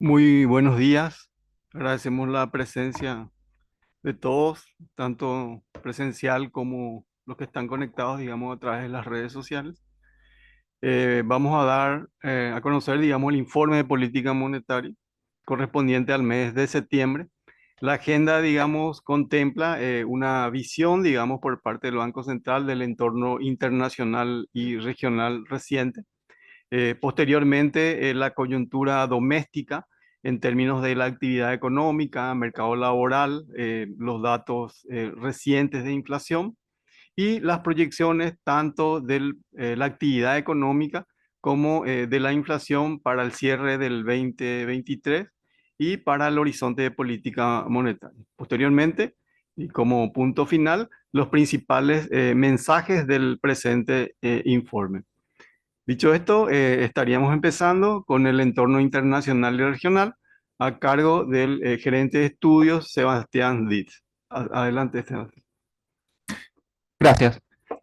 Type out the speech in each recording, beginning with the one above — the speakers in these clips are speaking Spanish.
Muy buenos días. Agradecemos la presencia de todos, tanto presencial como los que están conectados, digamos, a través de las redes sociales. Vamos a dar a conocer, digamos, el informe de política monetaria correspondiente al mes de septiembre. La agenda, digamos, contempla una visión, digamos, por parte del Banco Central del entorno internacional y regional reciente. Posteriormente, la coyuntura doméstica en términos de la actividad económica, mercado laboral, los datos recientes de inflación y las proyecciones tanto de la actividad económica como de la inflación para el cierre del 2023 y para el horizonte de política monetaria. Posteriormente, y como punto final, los principales mensajes del presente informe. Dicho esto, estaríamos empezando con el entorno internacional y regional a cargo del gerente de estudios Sebastián Ditz. Adelante, Sebastián. Gracias.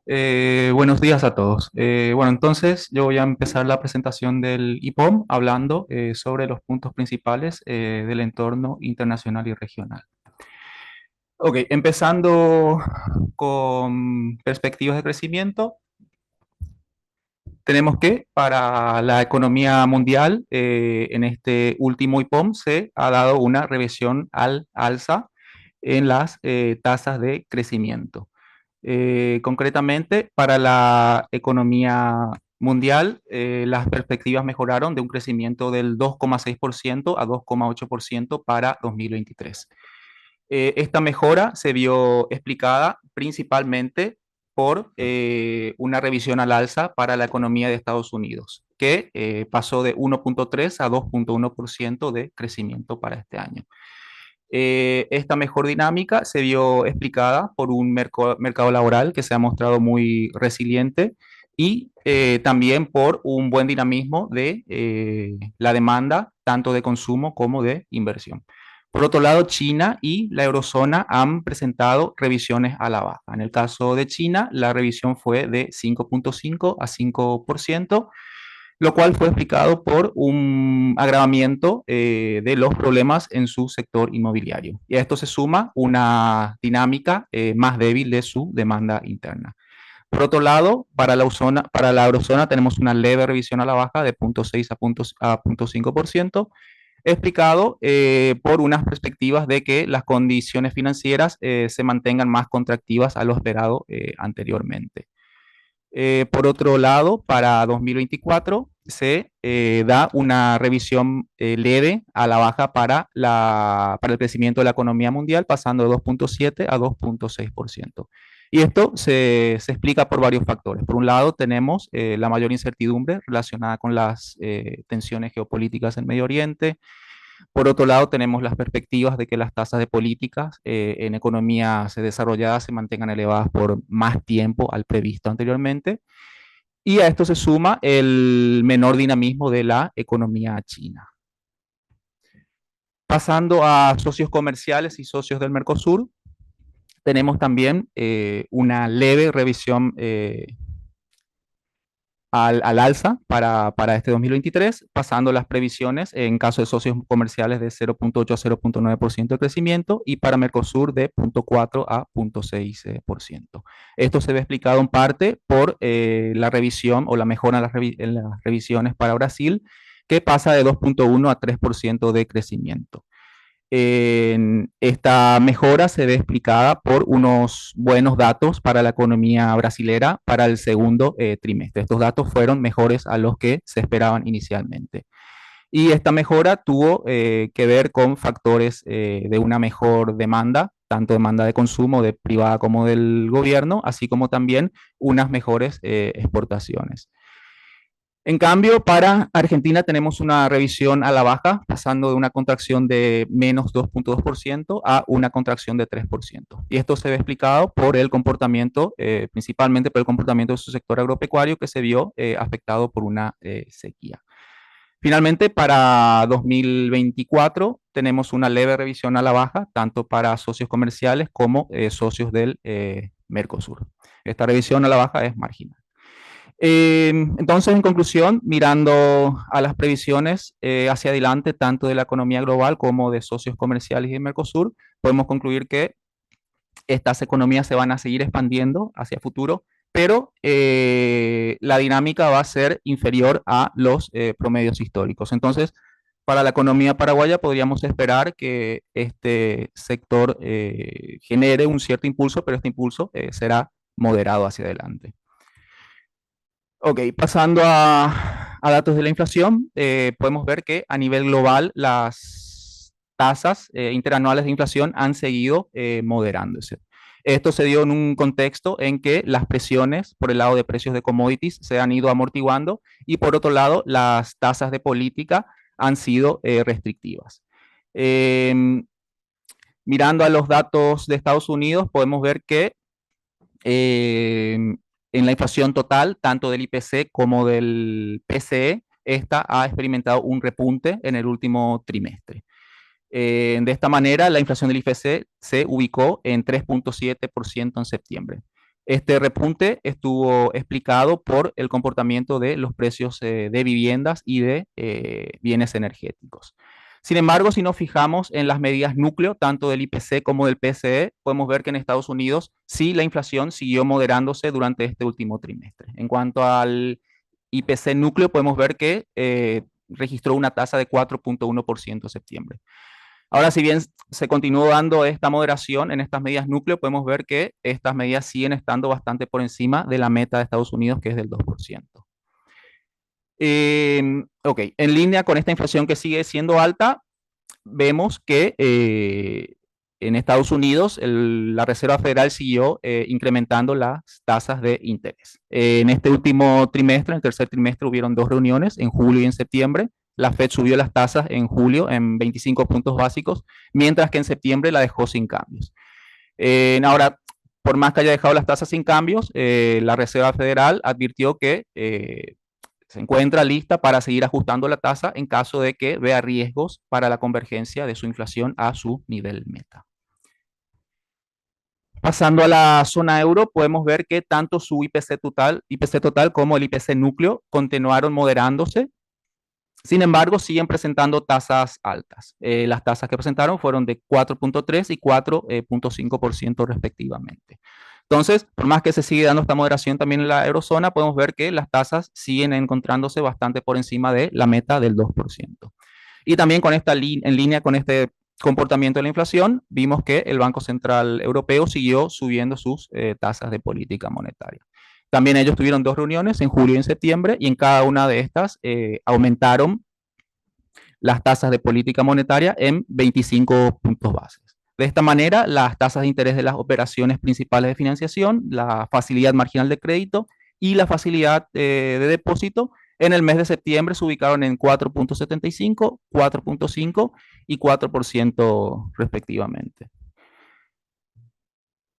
Buenos días a todos. Bueno, entonces yo voy a empezar la presentación del IPOM hablando sobre los puntos principales del entorno internacional y regional. Ok, empezando con perspectivas de crecimiento, tenemos que para la economía mundial, en este último IPOM se ha dado una revisión al alza en las tasas de crecimiento. Concretamente, para la economía mundial, las perspectivas mejoraron de un crecimiento del 2,6% a 2,8% para 2023. Esta mejora se vio explicada principalmente por una revisión al alza para la economía de Estados Unidos, que pasó de 1,3 a 2,1% de crecimiento para este año. Esta mejor dinámica se vio explicada por un mercado laboral que se ha mostrado muy resiliente y también por un buen dinamismo de la demanda, tanto de consumo como de inversión. Por otro lado, China y la eurozona han presentado revisiones a la baja. En el caso de China, la revisión fue de 5,5 a 5%, lo cual fue explicado por un agravamiento de los problemas en su sector inmobiliario. Y a esto se suma una dinámica más débil de su demanda interna. Por otro lado, para la eurozona tenemos una leve revisión a la baja de 0,6 a 0,5%, explicado por unas perspectivas de que las condiciones financieras se mantengan más contractivas a lo esperado anteriormente. Por otro lado, para 2024 se da una revisión leve a la baja para el crecimiento de la economía mundial, pasando de 2,7 a 2,6%. Y esto se explica por varios factores. Por un lado, tenemos la mayor incertidumbre relacionada con las tensiones geopolíticas en Medio Oriente. Por otro lado, tenemos las perspectivas de que las tasas de políticas en economías desarrolladas se mantengan elevadas por más tiempo al previsto anteriormente. Y a esto se suma el menor dinamismo de la economía china. Pasando a socios comerciales y socios del Mercosur, tenemos también una leve revisión al alza para este 2023, pasando las previsiones en caso de socios comerciales de 0,8 a 0,9% de crecimiento y para Mercosur de 0,4 a 0,6%. Esto se ve explicado en parte por la revisión o la mejora en las revisiones para Brasil, que pasa de 2,1 a 3% de crecimiento. Esta mejora se ve explicada por unos buenos datos para la economía brasilera para el segundo trimestre. Estos datos fueron mejores a los que se esperaban inicialmente. Y esta mejora tuvo que ver con factores de una mejor demanda, tanto demanda de consumo de privada como del gobierno, así como también unas mejores exportaciones. En cambio, para Argentina tenemos una revisión a la baja, pasando de una contracción de menos 2,2% a una contracción de 3%. Y esto se ve explicado por el comportamiento, principalmente por el comportamiento de su sector agropecuario, que se vio afectado por una sequía. Finalmente, para 2024 tenemos una leve revisión a la baja, tanto para socios comerciales como socios del Mercosur. Esta revisión a la baja es marginal. Entonces, en conclusión, mirando a las previsiones hacia adelante, tanto de la economía global como de socios comerciales y de Mercosur, podemos concluir que estas economías se van a seguir expandiendo hacia futuro, pero la dinámica va a ser inferior a los promedios históricos. Entonces, para la economía paraguaya podríamos esperar que este sector genere un cierto impulso, pero este impulso será moderado hacia adelante. Ok, pasando a datos de la inflación, podemos ver que a nivel global las tasas interanuales de inflación han seguido moderándose. Esto se dio en un contexto en que las presiones por el lado de precios de commodities se han ido amortiguando y por otro lado las tasas de política han sido restrictivas. Mirando a los datos de Estados Unidos, podemos ver que en la inflación total, tanto del IPC como del PCE, esta ha experimentado un repunte en el último trimestre. De esta manera, la inflación del IPC se ubicó en 3.7% en septiembre. Este repunte estuvo explicado por el comportamiento de los precios de viviendas y de bienes energéticos. Sin embargo, si nos fijamos en las medidas núcleo, tanto del IPC como del PCE, podemos ver que en Estados Unidos sí la inflación siguió moderándose durante este último trimestre. En cuanto al IPC núcleo, podemos ver que registró una tasa de 4.1% en septiembre. Ahora, si bien se continúa dando esta moderación en estas medidas núcleo, podemos ver que estas medidas siguen estando bastante por encima de la meta de Estados Unidos, que es del 2%. Ok, en línea con esta inflación que sigue siendo alta, vemos que en Estados Unidos la Reserva Federal siguió incrementando las tasas de interés. En este último trimestre, en el tercer trimestre, hubieron dos reuniones, en julio y en septiembre. La Fed subió las tasas en julio en 25 puntos básicos, mientras que en septiembre la dejó sin cambios. Ahora, por más que haya dejado las tasas sin cambios, la Reserva Federal advirtió que se encuentra lista para seguir ajustando la tasa en caso de que vea riesgos para la convergencia de su inflación a su nivel meta. Pasando a la zona euro, podemos ver que tanto su IPC total como el IPC núcleo continuaron moderándose. Sin embargo, siguen presentando tasas altas. Las tasas que presentaron fueron de 4.3 y 4.5% respectivamente. Entonces, por más que se sigue dando esta moderación también en la eurozona, podemos ver que las tasas siguen encontrándose bastante por encima de la meta del 2%. Y también con en línea con este comportamiento de la inflación, vimos que el Banco Central Europeo siguió subiendo sus tasas de política monetaria. También ellos tuvieron dos reuniones en julio y en septiembre y en cada una de estas aumentaron las tasas de política monetaria en 25 puntos bases. De esta manera, las tasas de interés de las operaciones principales de financiación, la facilidad marginal de crédito y la facilidad de depósito en el mes de septiembre se ubicaron en 4.75, 4.5 y 4% respectivamente.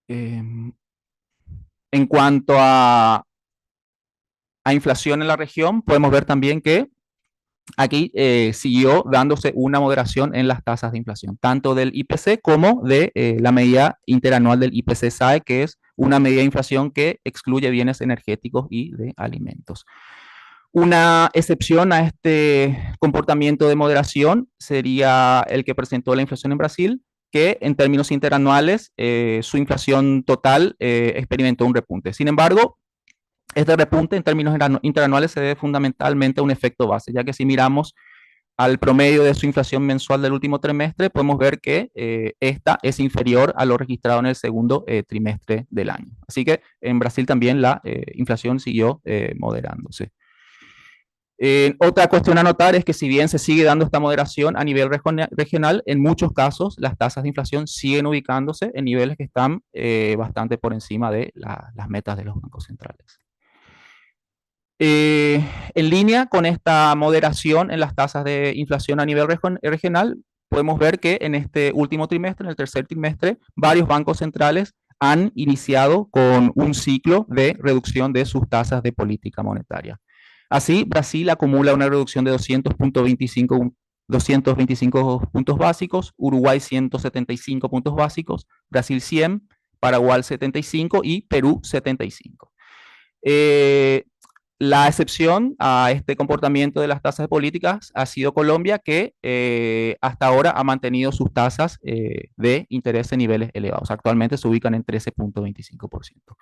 En cuanto a inflación en la región, podemos ver también que aquí siguió dándose una moderación en las tasas de inflación, tanto del IPC como de la medida interanual del IPC-SAE, que es una medida de inflación que excluye bienes energéticos y de alimentos. Una excepción a este comportamiento de moderación sería el que presentó la inflación en Brasil, que en términos interanuales su inflación total experimentó un repunte. Sin embargo, este repunte en términos interanuales se debe fundamentalmente a un efecto base, ya que si miramos al promedio de su inflación mensual del último trimestre, podemos ver que esta es inferior a lo registrado en el segundo trimestre del año. Así que en Brasil también la inflación siguió moderándose. Otra cuestión a notar es que si bien se sigue dando esta moderación a nivel regional, en muchos casos las tasas de inflación siguen ubicándose en niveles que están bastante por encima de las metas de los bancos centrales. En línea con esta moderación en las tasas de inflación a nivel regional, podemos ver que en este último trimestre, en el tercer trimestre, varios bancos centrales han iniciado con un ciclo de reducción de sus tasas de política monetaria. Así, Brasil acumula una reducción de 225 puntos básicos, Uruguay 175 puntos básicos, Brasil 100, Paraguay 75 y Perú 75. La excepción a este comportamiento de las tasas de políticas ha sido Colombia, que hasta ahora ha mantenido sus tasas de interés en niveles elevados. Actualmente se ubican en 13.25%.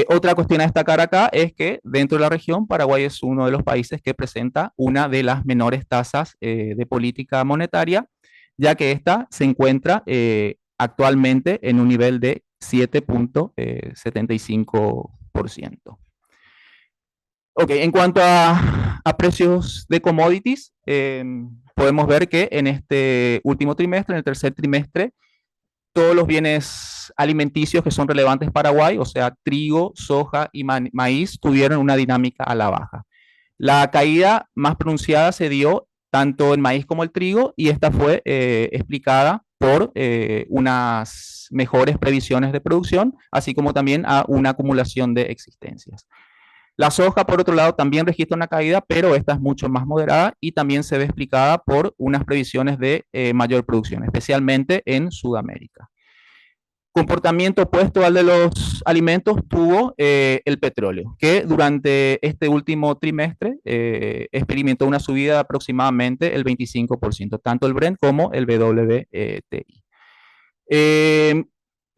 Otra cuestión a destacar acá es que dentro de la región, Paraguay es uno de los países que presenta una de las menores tasas de política monetaria, ya que esta se encuentra actualmente en un nivel de 7.75%. Ok, en cuanto a precios de commodities, podemos ver que en este último trimestre, en el tercer trimestre, todos los bienes alimenticios que son relevantes para Paraguay, o sea, trigo, soja y maíz, tuvieron una dinámica a la baja. La caída más pronunciada se dio tanto en maíz como el trigo, y esta fue explicada por unas mejores previsiones de producción, así como también a una acumulación de existencias. La soja, por otro lado, también registra una caída, pero esta es mucho más moderada y también se ve explicada por unas previsiones de mayor producción, especialmente en Sudamérica. Comportamiento opuesto al de los alimentos tuvo el petróleo, que durante este último trimestre experimentó una subida de aproximadamente el 25%, tanto el Brent como el WTI.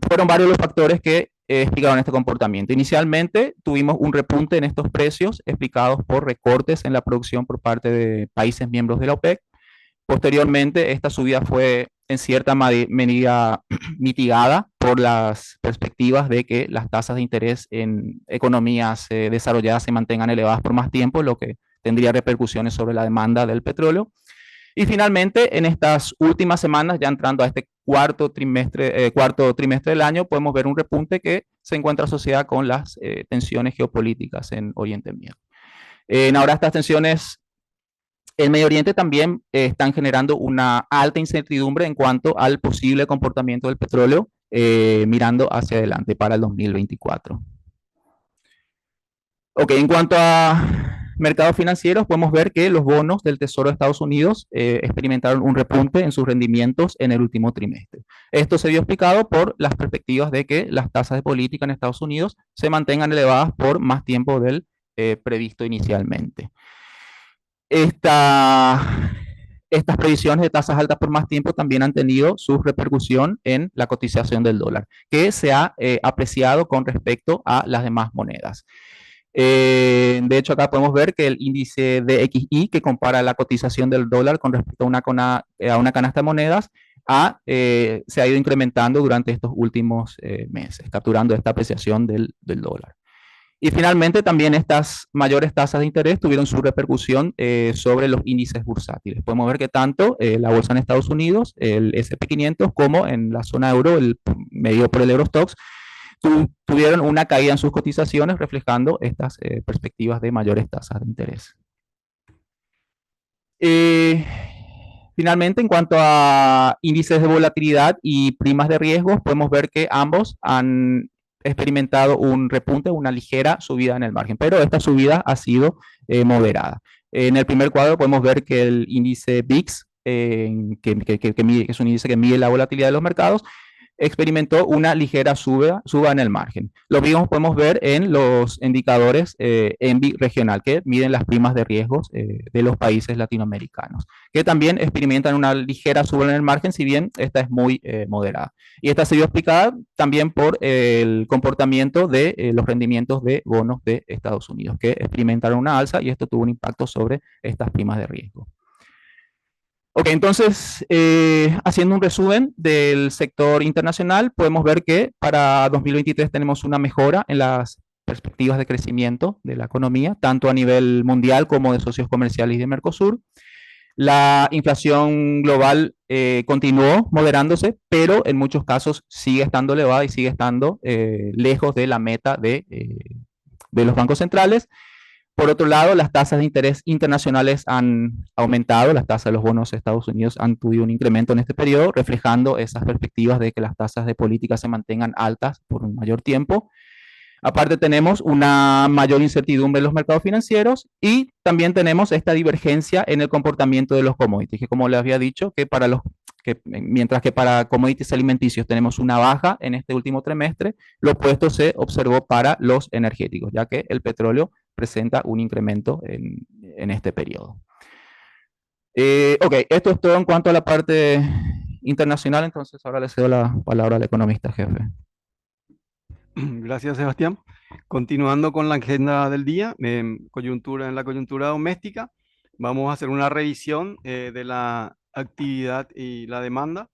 Fueron varios los factores que explicaron este comportamiento. Inicialmente tuvimos un repunte en estos precios explicados por recortes en la producción por parte de países miembros de la OPEC. Posteriormente, esta subida fue en cierta medida mitigada por las perspectivas de que las tasas de interés en economías desarrolladas se mantengan elevadas por más tiempo, lo que tendría repercusiones sobre la demanda del petróleo. Y finalmente, en estas últimas semanas, ya entrando a este cuarto trimestre del año, podemos ver un repunte que se encuentra asociada con las tensiones geopolíticas en Oriente Medio. Ahora estas tensiones en Medio Oriente también están generando una alta incertidumbre en cuanto al posible comportamiento del petróleo mirando hacia adelante para el 2024. Ok, en cuanto a mercados financieros, podemos ver que los bonos del Tesoro de Estados Unidos experimentaron un repunte en sus rendimientos en el último trimestre. Esto se vio explicado por las perspectivas de que las tasas de política en Estados Unidos se mantengan elevadas por más tiempo del previsto inicialmente. Estas previsiones de tasas altas por más tiempo también han tenido su repercusión en la cotización del dólar, que se ha apreciado con respecto a las demás monedas. De hecho, acá podemos ver que el índice DXY, que compara la cotización del dólar con respecto a una canasta de monedas, se ha ido incrementando durante estos últimos meses, capturando esta apreciación del dólar. Y finalmente, también estas mayores tasas de interés tuvieron su repercusión sobre los índices bursátiles. Podemos ver que tanto la bolsa en Estados Unidos, el S&P 500, como en la zona euro, medido por el Eurostoxx, tuvieron una caída en sus cotizaciones, reflejando estas perspectivas de mayores tasas de interés. Finalmente, en cuanto a índices de volatilidad y primas de riesgos, podemos ver que ambos han experimentado un repunte, una ligera subida en el margen, pero esta subida ha sido moderada. En el primer cuadro podemos ver que el índice VIX, que es un índice que mide la volatilidad de los mercados, experimentó una ligera suba en el margen. Lo mismo podemos ver en los indicadores ENVI regional, que miden las primas de riesgos de los países latinoamericanos, que también experimentan una ligera suba en el margen, si bien esta es muy moderada. Y esta se vio explicada también por el comportamiento de los rendimientos de bonos de Estados Unidos, que experimentaron una alza, y esto tuvo un impacto sobre estas primas de riesgo. Ok, entonces, haciendo un resumen del sector internacional, podemos ver que para 2023 tenemos una mejora en las perspectivas de crecimiento de la economía, tanto a nivel mundial como de socios comerciales y de Mercosur. La inflación global continuó moderándose, pero en muchos casos sigue estando elevada y sigue estando lejos de la meta de los bancos centrales. Por otro lado, las tasas de interés internacionales han aumentado, las tasas de los bonos de Estados Unidos han tenido un incremento en este periodo, reflejando esas perspectivas de que las tasas de política se mantengan altas por un mayor tiempo. Aparte, tenemos una mayor incertidumbre en los mercados financieros, y también tenemos esta divergencia en el comportamiento de los commodities, que, como les había dicho, mientras que para commodities alimenticios tenemos una baja en este último trimestre, lo opuesto se observó para los energéticos, ya que el petróleo presenta un incremento en este periodo. Ok, esto es todo en cuanto a la parte internacional, entonces ahora le cedo la palabra al economista jefe. Gracias, Sebastián. Continuando con la agenda del día, en la coyuntura doméstica, vamos a hacer una revisión de la actividad y la demanda.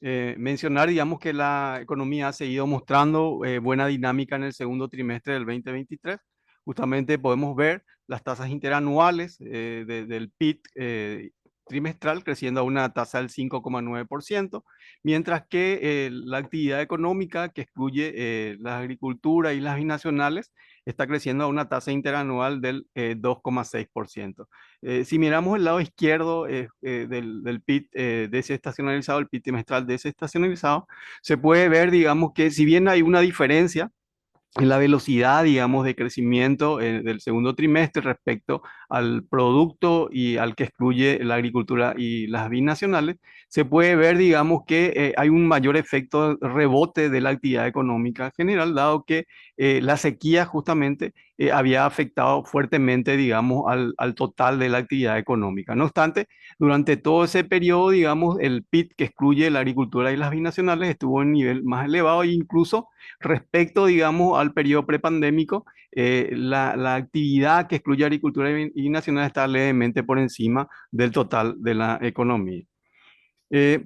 Mencionar, digamos, que la economía ha seguido mostrando buena dinámica en el segundo trimestre del 2023. Justamente podemos ver las tasas interanuales del PIB trimestral creciendo a una tasa del 5,9%, mientras que la actividad económica, que excluye la agricultura y las binacionales, está creciendo a una tasa interanual del 2,6%. Si miramos el lado izquierdo del PIB desestacionalizado, el PIB trimestral desestacionalizado, se puede ver, digamos, que si bien hay una diferencia en la velocidad, digamos, de crecimiento del segundo trimestre respecto al producto y al que excluye la agricultura y las binacionales, se puede ver, digamos, que hay un mayor efecto rebote de la actividad económica general, dado que la sequía justamente había afectado fuertemente, digamos, al total de la actividad económica. No obstante, durante todo ese periodo, digamos, el PIB que excluye la agricultura y las binacionales estuvo en nivel más elevado e incluso respecto, digamos, al periodo prepandémico, la actividad que excluye agricultura y nacional está levemente por encima del total de la economía.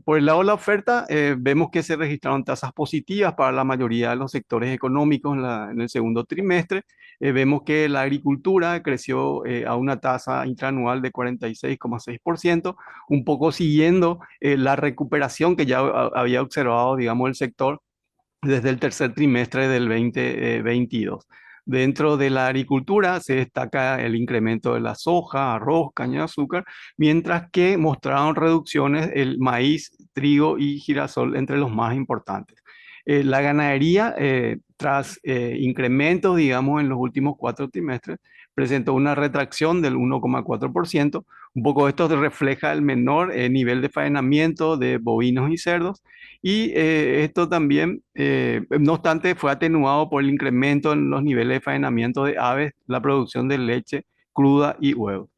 Por el lado de la oferta, vemos que se registraron tasas positivas para la mayoría de los sectores económicos en el segundo trimestre. Vemos que la agricultura creció a una tasa intraanual de 46,6%, un poco siguiendo la recuperación que ya había observado, digamos, el sector desde el tercer trimestre del 2022. Dentro de la agricultura se destaca el incremento de la soja, arroz, caña de azúcar, mientras que mostraron reducciones el maíz, trigo y girasol entre los más importantes. La ganadería, tras incrementos, digamos, en los últimos 4 trimestres, presentó una retracción del 1,4%. Un poco esto refleja el menor nivel de faenamiento de bovinos y cerdos, y esto también, no obstante, fue atenuado por el incremento en los niveles de faenamiento de aves, la producción de leche cruda y huevos.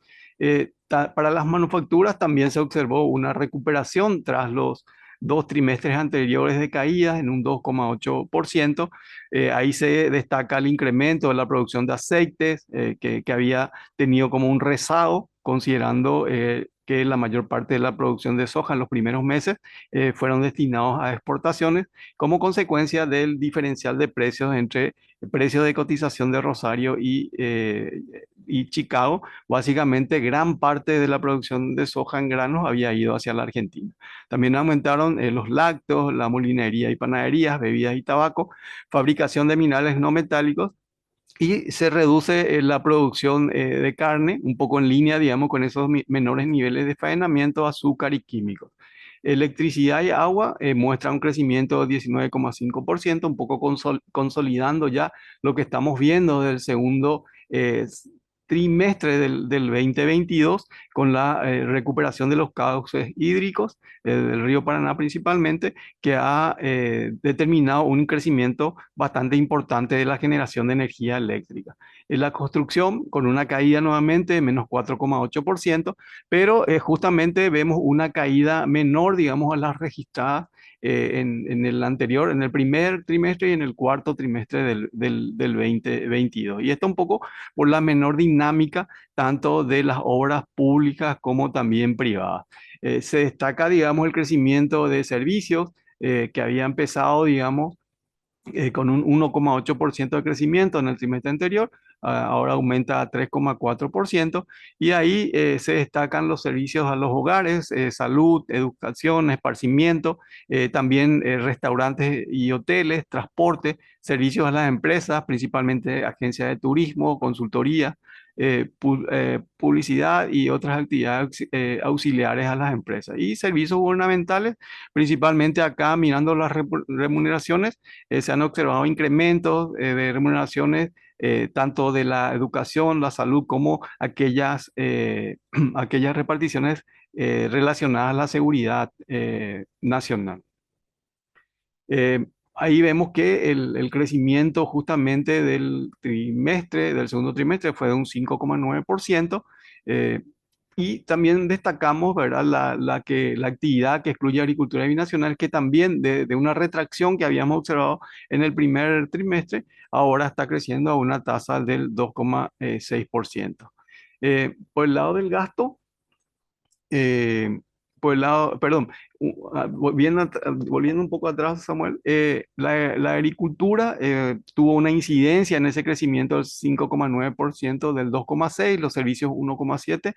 Para las manufacturas también se observó una recuperación tras los 2 trimestres anteriores de caídas en un 2,8%. Ahí se destaca el incremento de la producción de aceites, que había tenido como un rezago, considerando que la mayor parte de la producción de soja en los primeros meses fueron destinados a exportaciones como consecuencia del diferencial de precios entre el precio de cotización de Rosario y Chicago. Básicamente, gran parte de la producción de soja en granos había ido hacia la Argentina. También aumentaron los lácteos, la molinería y panaderías, bebidas y tabaco, fabricación de minerales no metálicos, y se reduce la producción de carne, un poco en línea, digamos, con esos menores niveles de faenamiento, azúcar y químicos. Electricidad y agua muestra un crecimiento de 19,5%, un poco consolidando ya lo que estamos viendo del segundo trimestre del 2022, con la recuperación de los cauces hídricos del río Paraná principalmente, que ha determinado un crecimiento bastante importante de la generación de energía eléctrica. En la construcción, con una caída nuevamente de menos 4,8%, pero justamente vemos una caída menor, digamos, a las registradas en el anterior, en el primer trimestre y en el cuarto trimestre del 2022. Y esto un poco por la menor dinámica tanto de las obras públicas como también privadas. Se destaca, digamos, el crecimiento de servicios que había empezado, digamos, con un 1,8% de crecimiento en el trimestre anterior, ahora aumenta a 3,4%, y ahí se destacan los servicios a los hogares, salud, educación, esparcimiento, también restaurantes y hoteles, transporte, servicios a las empresas, principalmente agencias de turismo, consultoría, publicidad y otras actividades auxiliares a las empresas. Y servicios gubernamentales, principalmente acá mirando las remuneraciones, se han observado incrementos de remuneraciones tanto de la educación, la salud, como aquellas reparticiones relacionadas a la seguridad nacional. Eh, ahí vemos que el crecimiento justamente del segundo trimestre fue de un 5,9%. eh, y también destacamos, ¿verdad? La actividad que excluye agricultura binacional, que también de una retracción que habíamos observado en el primer trimestre, ahora está creciendo a una tasa del 2,6%. Por el lado del gasto, eh, por el lado, perdón, volviendo un poco atrás, Samuel, la agricultura tuvo una incidencia en ese crecimiento del 5,9%, del 2,6%, los servicios 1,7%,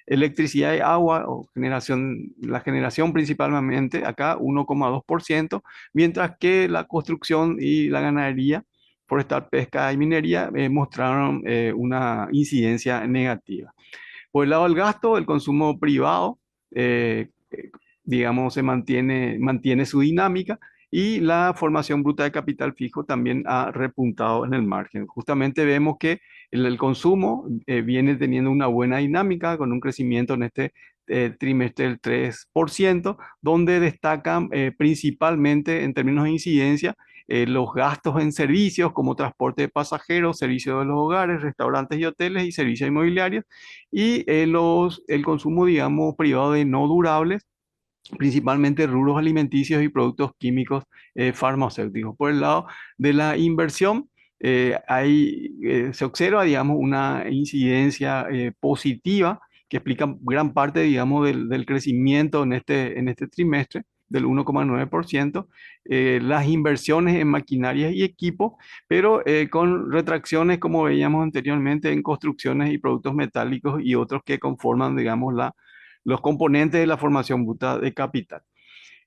electricidad y agua, o la generación principalmente acá 1,2%, mientras que la construcción y la ganadería, forestal, pesca y minería mostraron una incidencia negativa. Por el lado del gasto, el consumo privado, digamos, mantiene su dinámica, y la formación bruta de capital fijo también ha repuntado en el margen. Justamente vemos que el consumo viene teniendo una buena dinámica con un crecimiento en este trimestre del 3%, donde destacan principalmente en términos de incidencia los gastos en servicios como transporte de pasajeros, servicios de los hogares, restaurantes y hoteles y servicios inmobiliarios, y el consumo, digamos, privado de no durables, principalmente rubros alimenticios y productos químicos farmacéuticos. Por el lado de la inversión, se observa, digamos, una incidencia positiva que explica gran parte, digamos, del crecimiento en este trimestre del 1,9%, las inversiones en maquinarias y equipos, pero con retracciones, como veíamos anteriormente, en construcciones y productos metálicos y otros que conforman, digamos, los componentes de la formación bruta de capital.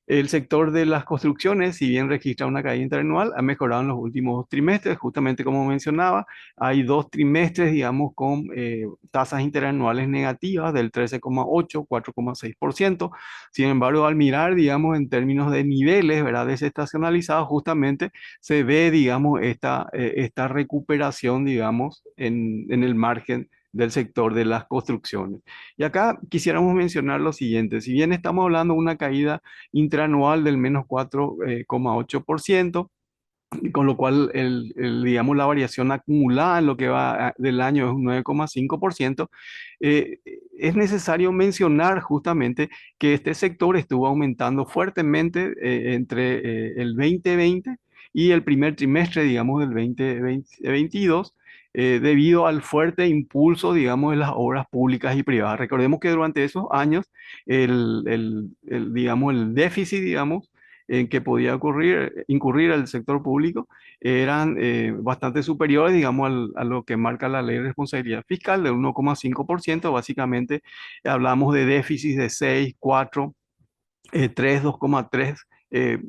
El sector de las construcciones, si bien registra una caída interanual, ha mejorado en los últimos trimestres, justamente como mencionaba. Hay dos trimestres, digamos, con tasas interanuales negativas del 13,8, 4,6%. Sin embargo, al mirar, digamos, en términos de niveles, ¿verdad?, desestacionalizados, justamente se ve, digamos, esta recuperación, digamos, en el margen del sector de las construcciones. Y acá quisiéramos mencionar lo siguiente: si bien estamos hablando de una caída intraanual del menos 4,8%, con lo cual digamos, la variación acumulada en lo que va del año es un 9,5%. Es necesario mencionar justamente que este sector estuvo aumentando fuertemente entre el 2020 y el primer trimestre, digamos, del 2022, debido al fuerte impulso, digamos, de las obras públicas y privadas. Recordemos que durante esos años, digamos, el déficit, digamos, en que podía incurrir el sector público eran bastante superiores, digamos, a lo que marca la ley de responsabilidad fiscal de 1,5%. Básicamente hablamos de déficit de 6, 4, 3, 2,3,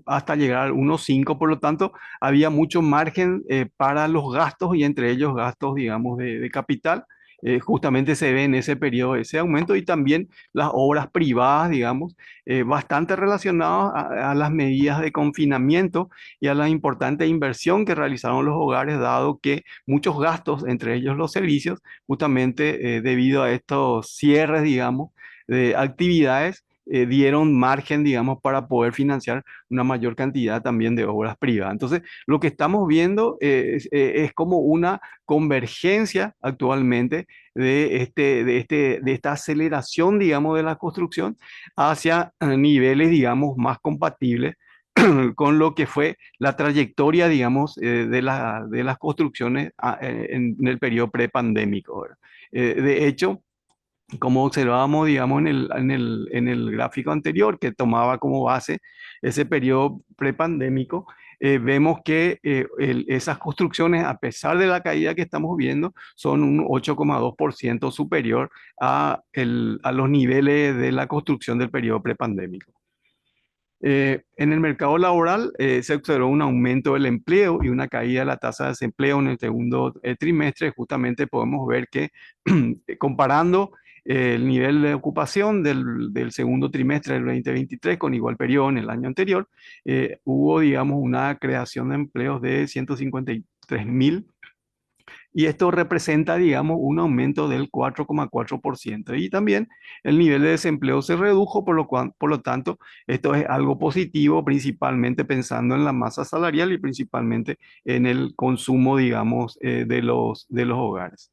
hasta llegar al 1,5. Por lo tanto, había mucho margen para los gastos, y entre ellos gastos, digamos, de capital. Justamente se ve en ese periodo ese aumento, y también las obras privadas, digamos, bastante relacionadas a las medidas de confinamiento y a la importante inversión que realizaron los hogares, dado que muchos gastos, entre ellos los servicios, justamente debido a estos cierres, digamos, de actividades, dieron margen, digamos, para poder financiar una mayor cantidad también de obras privadas. Entonces, lo que estamos viendo es como una convergencia actualmente de esta aceleración, digamos, de la construcción hacia niveles, digamos, más compatibles con lo que fue la trayectoria, digamos, de las construcciones en el periodo prepandémico, ¿verdad? De hecho, como observábamos, digamos, en el gráfico anterior, que tomaba como base ese periodo prepandémico, vemos que esas construcciones, a pesar de la caída que estamos viendo, son un 8,2% superior a los niveles de la construcción del periodo prepandémico. En el mercado laboral se observó un aumento del empleo y una caída de la tasa de desempleo en el segundo trimestre. Justamente podemos ver que comparando el nivel de ocupación del segundo trimestre del 2023 con igual periodo en el año anterior, hubo, digamos, una creación de empleos de 153.000 y esto representa, digamos, un aumento del 4,4%. Y también el nivel de desempleo se redujo, por lo tanto, esto es algo positivo, principalmente pensando en la masa salarial y principalmente en el consumo, digamos, de los hogares.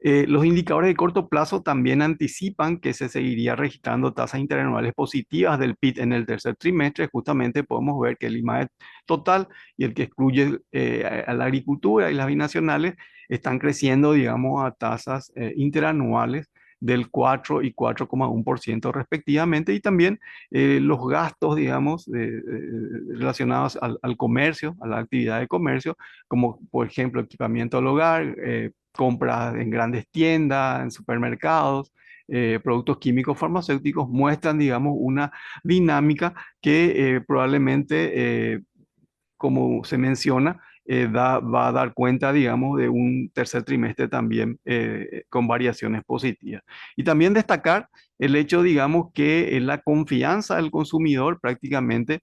Los indicadores de corto plazo también anticipan que se seguiría registrando tasas interanuales positivas del PIB en el tercer trimestre. Justamente podemos ver que el IMAE total y el que excluye a la agricultura y las binacionales están creciendo, digamos, a tasas interanuales del 4 y 4,1% respectivamente, y también los gastos, digamos, relacionados al comercio, a la actividad de comercio, como por ejemplo equipamiento al hogar, compras en grandes tiendas, en supermercados, productos químicos farmacéuticos, muestran, digamos, una dinámica que probablemente, como se menciona, va a dar cuenta, digamos, de un tercer trimestre también con variaciones positivas. Y también destacar el hecho, digamos, que la confianza del consumidor prácticamente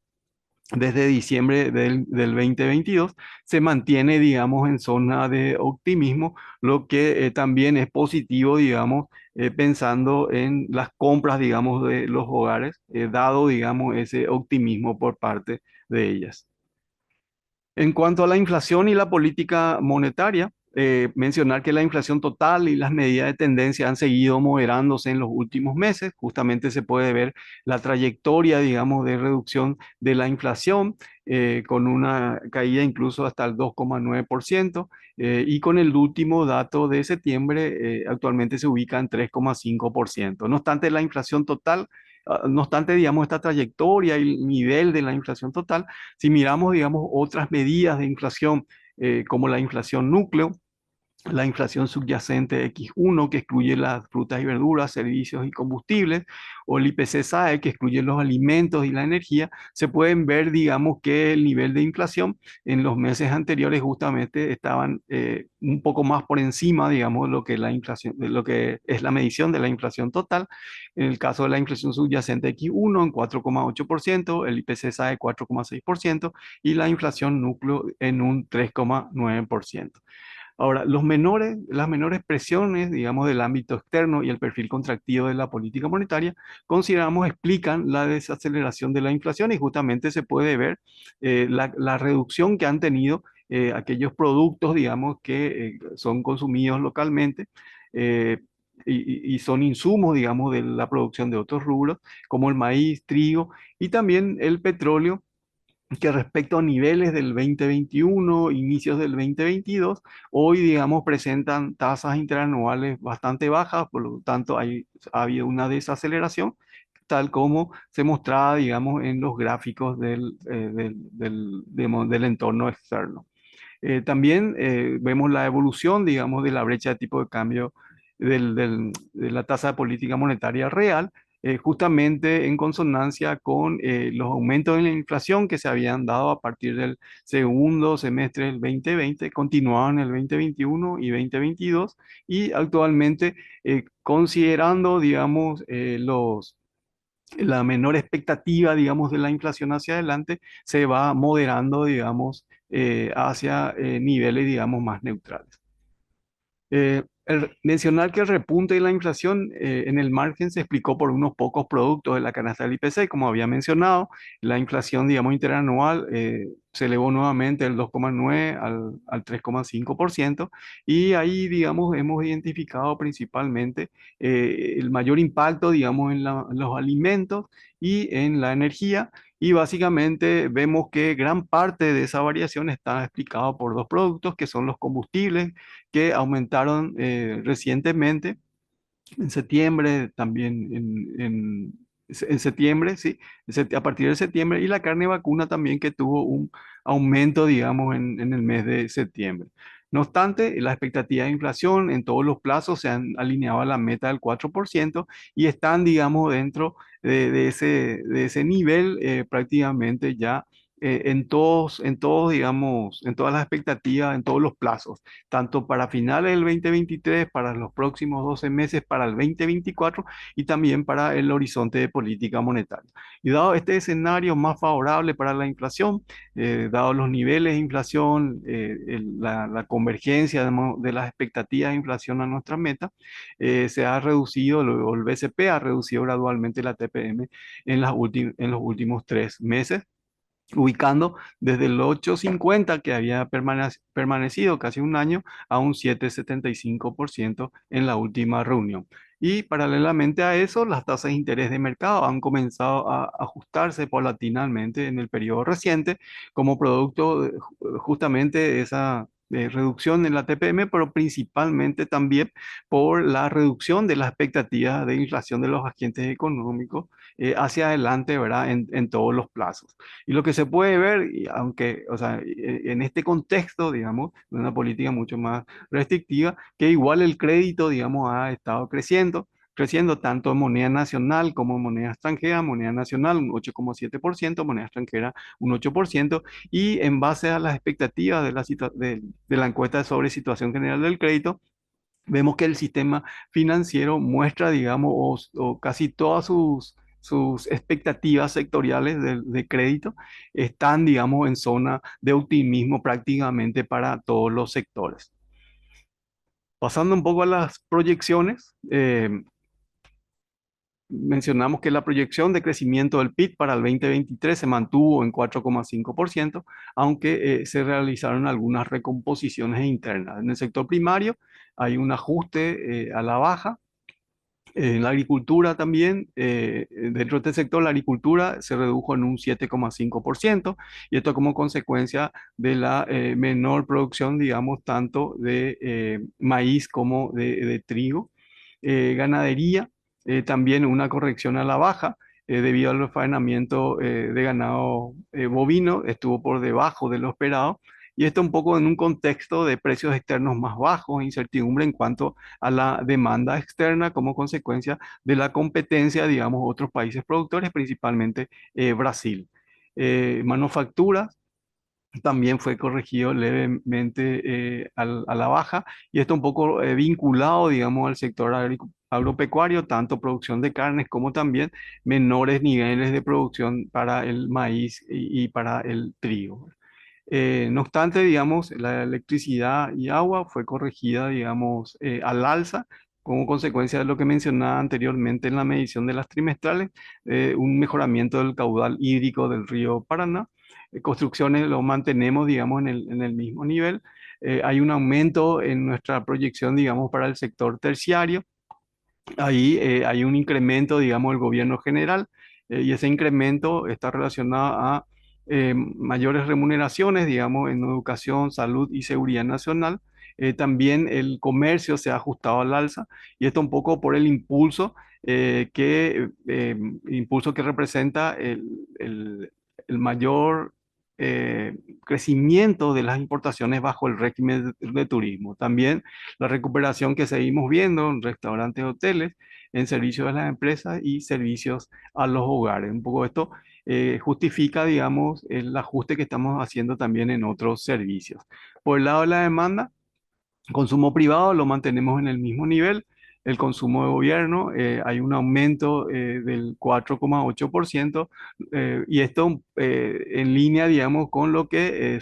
desde diciembre del 2022 se mantiene, digamos, en zona de optimismo, lo que también es positivo, digamos, pensando en las compras, digamos, de los hogares, dado, digamos, ese optimismo por parte de ellas. En cuanto a la inflación y la política monetaria, mencionar que la inflación total y las medidas de tendencia han seguido moderándose en los últimos meses. Justamente se puede ver la trayectoria, digamos, de reducción de la inflación, con una caída incluso hasta el 2,9%, y con el último dato de septiembre, actualmente se ubica en 3,5%. No obstante, la inflación total, no obstante, digamos, esta trayectoria y el nivel de la inflación total, si miramos, digamos, otras medidas de inflación, como la inflación núcleo, la inflación subyacente X1, que excluye las frutas y verduras, servicios y combustibles, o el IPC-SAE, que excluye los alimentos y la energía, se pueden ver, digamos, que el nivel de inflación en los meses anteriores justamente estaban un poco más por encima, digamos, de lo que la inflación, de lo que es la medición de la inflación total. En el caso de la inflación subyacente X1 en 4,8%, el IPC-SAE 4,6% y la inflación núcleo en un 3,9%. Ahora, las menores presiones, digamos, del ámbito externo y el perfil contractivo de la política monetaria, consideramos explican la desaceleración de la inflación, y justamente se puede ver la reducción que han tenido aquellos productos, digamos, que son consumidos localmente. eh, y son insumos, digamos, de la producción de otros rubros, como el maíz, trigo y también el petróleo, que respecto a niveles del 2021, inicios del 2022, hoy, digamos, presentan tasas interanuales bastante bajas. Por lo tanto, ha habido una desaceleración, tal como se mostraba, digamos, en los gráficos del entorno externo. También vemos la evolución, digamos, de la brecha de tipo de cambio de la tasa de política monetaria real, justamente en consonancia con los aumentos en la inflación que se habían dado a partir del segundo semestre del 2020, continuaban en el 2021 y 2022, y actualmente, considerando, digamos, la menor expectativa, digamos, de la inflación hacia adelante, se va moderando, digamos, hacia niveles, digamos, más neutrales. Mencionar que el repunte de la inflación en el margen se explicó por unos pocos productos de la canasta del IPC, como había mencionado. La inflación, digamos, interanual se elevó nuevamente del 2,9 al 3,5%, y ahí, digamos, hemos identificado principalmente el mayor impacto, digamos, en los alimentos y en la energía. Y básicamente vemos que gran parte de esa variación está explicada por dos productos, que son los combustibles, que aumentaron recientemente, en septiembre, también en septiembre, sí, a partir de septiembre, y la carne vacuna también, que tuvo un aumento, digamos, en el mes de septiembre. No obstante, la expectativa de inflación en todos los plazos se han alineado a la meta del 4%, y están, digamos, dentro de ese nivel prácticamente ya digamos, en todas las expectativas, en todos los plazos, tanto para finales del 2023, para los próximos 12 meses, para el 2024 y también para el horizonte de política monetaria. Y dado este escenario más favorable para la inflación, dado los niveles de inflación, la convergencia de las expectativas de inflación a nuestra meta, se ha reducido, o el BCP ha reducido gradualmente la TPM en los últimos 3 meses, ubicando desde el 8,50 que había permanecido casi un año a un 7,75% en la última reunión. Y paralelamente a eso, las tasas de interés de mercado han comenzado a ajustarse paulatinamente en el periodo reciente como producto justamente de esa reducción en la TPM, pero principalmente también por la reducción de las expectativas de inflación de los agentes económicos hacia adelante, ¿verdad? En todos los plazos. Y lo que se puede ver, y aunque, o sea, en este contexto, digamos, de una política mucho más restrictiva, que igual el crédito, digamos, ha estado creciendo tanto en moneda nacional como en moneda extranjera, moneda nacional un 8,7%, moneda extranjera un 8%, y en base a las expectativas de la encuesta sobre situación general del crédito, vemos que el sistema financiero muestra, digamos, o casi todas sus expectativas sectoriales de crédito están, digamos, en zona de optimismo prácticamente para todos los sectores. Pasando un poco a las proyecciones, mencionamos que la proyección de crecimiento del PIB para el 2023 se mantuvo en 4,5%, aunque se realizaron algunas recomposiciones internas. En el sector primario hay un ajuste a la baja. En la agricultura también, dentro de este sector, la agricultura se redujo en un 7,5%, y esto como consecuencia de la menor producción, digamos, tanto de maíz como de trigo. Ganadería, también una corrección a la baja debido al refaenamiento de ganado bovino, estuvo por debajo de lo esperado. Y esto un poco en un contexto de precios externos más bajos, incertidumbre en cuanto a la demanda externa como consecuencia de la competencia, digamos, otros países productores, principalmente Brasil. Manufactura también fue corregido levemente a la baja, y esto un poco vinculado, digamos, al sector agropecuario, tanto producción de carnes como también menores niveles de producción para el maíz y para el trigo. No obstante, digamos, la electricidad y agua fue corregida, digamos, al alza como consecuencia de lo que mencionaba anteriormente en la medición de las trimestrales, un mejoramiento del caudal hídrico del río Paraná. Construcciones lo mantenemos, digamos, en el mismo nivel. Hay un aumento en nuestra proyección, digamos, para el sector terciario. Ahí hay un incremento, digamos, del gobierno general, y ese incremento está relacionado a mayores remuneraciones, digamos, en educación, salud y seguridad nacional. También el comercio se ha ajustado al alza, y esto un poco por el impulso que representa el mayor crecimiento de las importaciones bajo el régimen de turismo. También la recuperación que seguimos viendo en restaurantes, hoteles, en servicios a las empresas y servicios a los hogares. Un poco esto justifica, digamos, el ajuste que estamos haciendo también en otros servicios. Por el lado de la demanda, consumo privado lo mantenemos en el mismo nivel. El consumo de gobierno, hay un aumento del 4,8%, y esto en línea, digamos, con lo que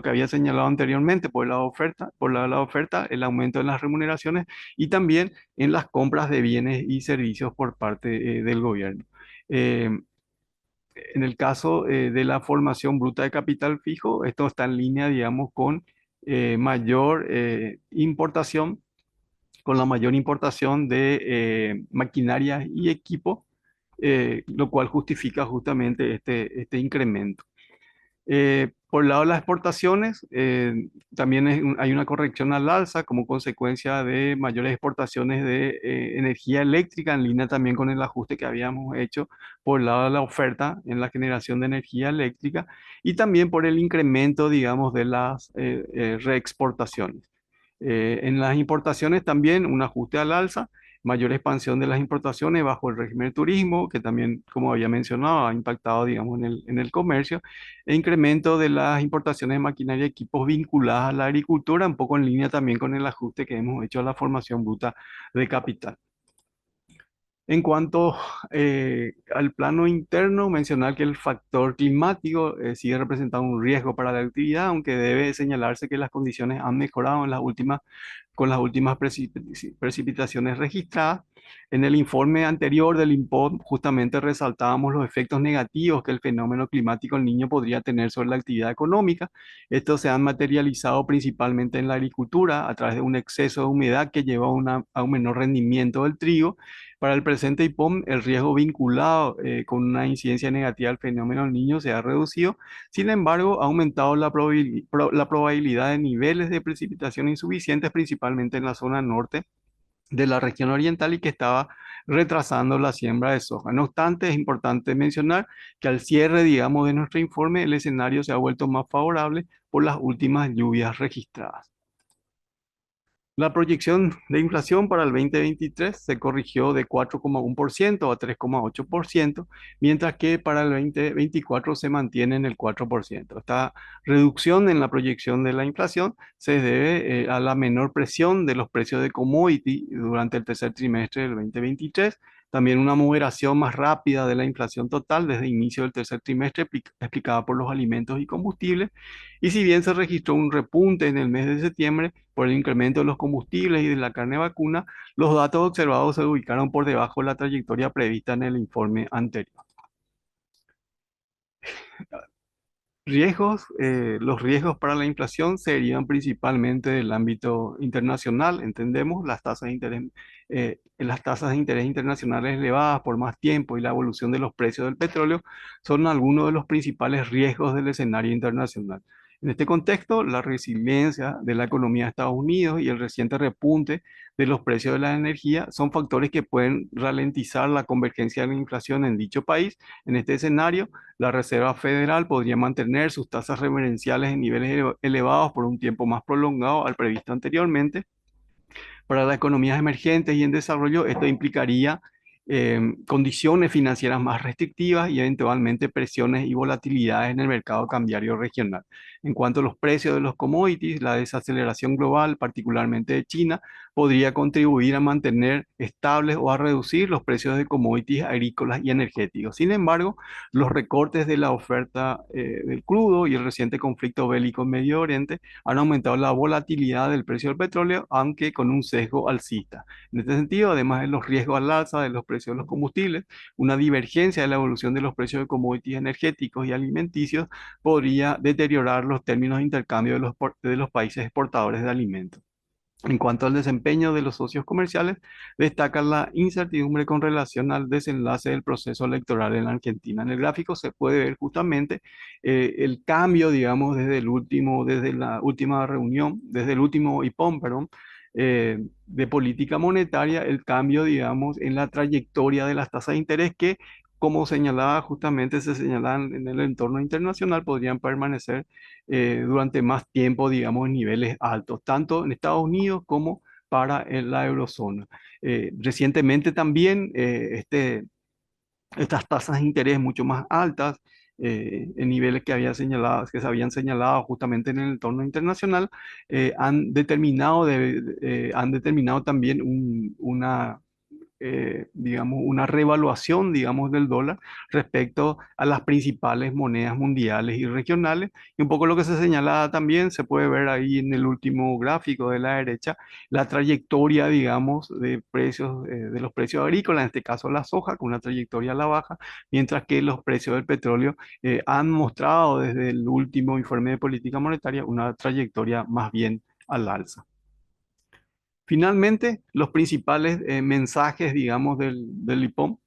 había señalado anteriormente por el lado de oferta, por el lado de la oferta, el aumento en las remuneraciones y también en las compras de bienes y servicios por parte del gobierno. Eh, en el caso de la formación bruta de capital fijo, esto está en línea, digamos, mayor importación, con la mayor importación de maquinaria y equipo, lo cual justifica justamente este incremento. Por el lado de las exportaciones, también hay una corrección al alza como consecuencia de mayores exportaciones de energía eléctrica, en línea también con el ajuste que habíamos hecho por el lado de la oferta en la generación de energía eléctrica, y también por el incremento, digamos, de las reexportaciones. En las importaciones también un ajuste al alza, mayor expansión de las importaciones bajo el régimen de turismo, que también, como había mencionado, ha impactado, digamos, en el comercio, e incremento de las importaciones de maquinaria y equipos vinculadas a la agricultura, un poco en línea también con el ajuste que hemos hecho a la formación bruta de capital. En cuanto al plano interno, mencionar que el factor climático sigue representando un riesgo para la actividad, aunque debe señalarse que las condiciones han mejorado en las últimas con las últimas precipitaciones registradas. En el informe anterior del INPOD justamente resaltábamos los efectos negativos que el fenómeno climático El Niño podría tener sobre la actividad económica. Estos se han materializado principalmente en la agricultura a través de un exceso de humedad que lleva a un menor rendimiento del trigo. Para el presente IPOM, el riesgo vinculado con una incidencia negativa al fenómeno El Niño se ha reducido. Sin embargo, ha aumentado la probabilidad de niveles de precipitación insuficientes, principalmente en la zona norte de la región oriental y que estaba retrasando la siembra de soja. No obstante, es importante mencionar que al cierre, digamos, de nuestro informe, el escenario se ha vuelto más favorable por las últimas lluvias registradas. La proyección de inflación para el 2023 se corrigió de 4,1% a 3,8%, mientras que para el 2024 se mantiene en el 4%. Esta reducción en la proyección de la inflación se debe a la menor presión de los precios de commodity durante el tercer trimestre del 2023, también una moderación más rápida de la inflación total desde el inicio del tercer trimestre explicada por los alimentos y combustibles, y si bien se registró un repunte en el mes de septiembre por el incremento de los combustibles y de la carne vacuna, los datos observados se ubicaron por debajo de la trayectoria prevista en el informe anterior. Los riesgos para la inflación se derivan principalmente del ámbito internacional, entendemos, las tasas de interés internacionales elevadas por más tiempo y la evolución de los precios del petróleo son algunos de los principales riesgos del escenario internacional. En este contexto, la resiliencia de la economía de Estados Unidos y el reciente repunte de los precios de la energía son factores que pueden ralentizar la convergencia de la inflación en dicho país. En este escenario, la Reserva Federal podría mantener sus tasas referenciales en niveles elevados por un tiempo más prolongado al previsto anteriormente. Para las economías emergentes y en desarrollo, esto implicaría condiciones financieras más restrictivas y eventualmente presiones y volatilidades en el mercado cambiario regional. En cuanto a los precios de los commodities, la desaceleración global, particularmente de China, podría contribuir a mantener estables o a reducir los precios de commodities agrícolas y energéticos. Sin embargo, los recortes de la oferta del crudo y el reciente conflicto bélico en Medio Oriente han aumentado la volatilidad del precio del petróleo, aunque con un sesgo alcista. En este sentido, además de los riesgos al alza de los precios de los combustibles, una divergencia de la evolución de los precios de commodities energéticos y alimenticios podría deteriorar los términos de intercambio de los países exportadores de alimentos. En cuanto al desempeño de los socios comerciales, destaca la incertidumbre con relación al desenlace del proceso electoral en la Argentina. En el gráfico se puede ver justamente el cambio, digamos, desde la última reunión, desde el último IPOM, perdón, de política monetaria, el cambio, digamos, en la trayectoria de las tasas de interés que, como señalaba, justamente se señalan en el entorno internacional, podrían permanecer durante más tiempo, digamos, en niveles altos, tanto en Estados Unidos como para la eurozona. Recientemente también estas tasas de interés mucho más altas, en niveles que se habían señalado justamente en el entorno internacional, han determinado también digamos, una revaluación, digamos, del dólar respecto a las principales monedas mundiales y regionales. Y un poco lo que se señala también, se puede ver ahí en el último gráfico de la derecha, la trayectoria, digamos, de los precios agrícolas, en este caso la soja, con una trayectoria a la baja, mientras que los precios del petróleo han mostrado desde el último informe de política monetaria una trayectoria más bien al alza. Finalmente, los principales mensajes, digamos, del IPOM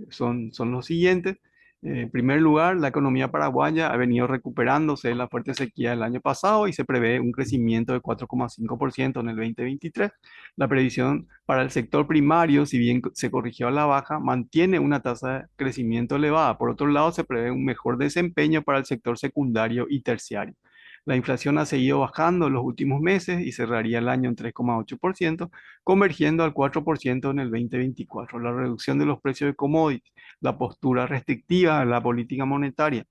son los siguientes. En primer lugar, la economía paraguaya ha venido recuperándose de la fuerte sequía del año pasado y se prevé un crecimiento de 4,5% en el 2023. La previsión para el sector primario, si bien se corrigió a la baja, mantiene una tasa de crecimiento elevada. Por otro lado, se prevé un mejor desempeño para el sector secundario y terciario. La inflación ha seguido bajando en los últimos meses y cerraría el año en 3,8%, convergiendo al 4% en el 2024. La reducción de los precios de commodities, la postura restrictiva de la política monetaria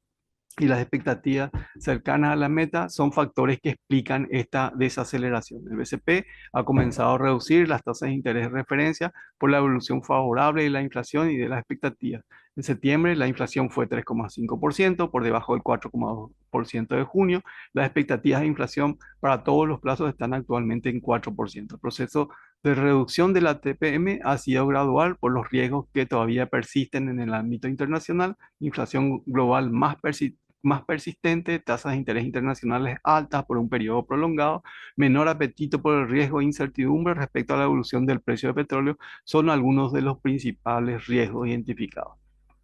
y las expectativas cercanas a la meta son factores que explican esta desaceleración. El BCP ha comenzado a reducir las tasas de interés de referencia por la evolución favorable de la inflación y de las expectativas. En septiembre la inflación fue 3,5%, por debajo del 4,2% de junio. Las expectativas de inflación para todos los plazos están actualmente en 4%. El proceso de reducción de la TPM ha sido gradual por los riesgos que todavía persisten en el ámbito internacional, inflación global más persistente, tasas de interés internacionales altas por un periodo prolongado, menor apetito por el riesgo e incertidumbre respecto a la evolución del precio del petróleo, son algunos de los principales riesgos identificados.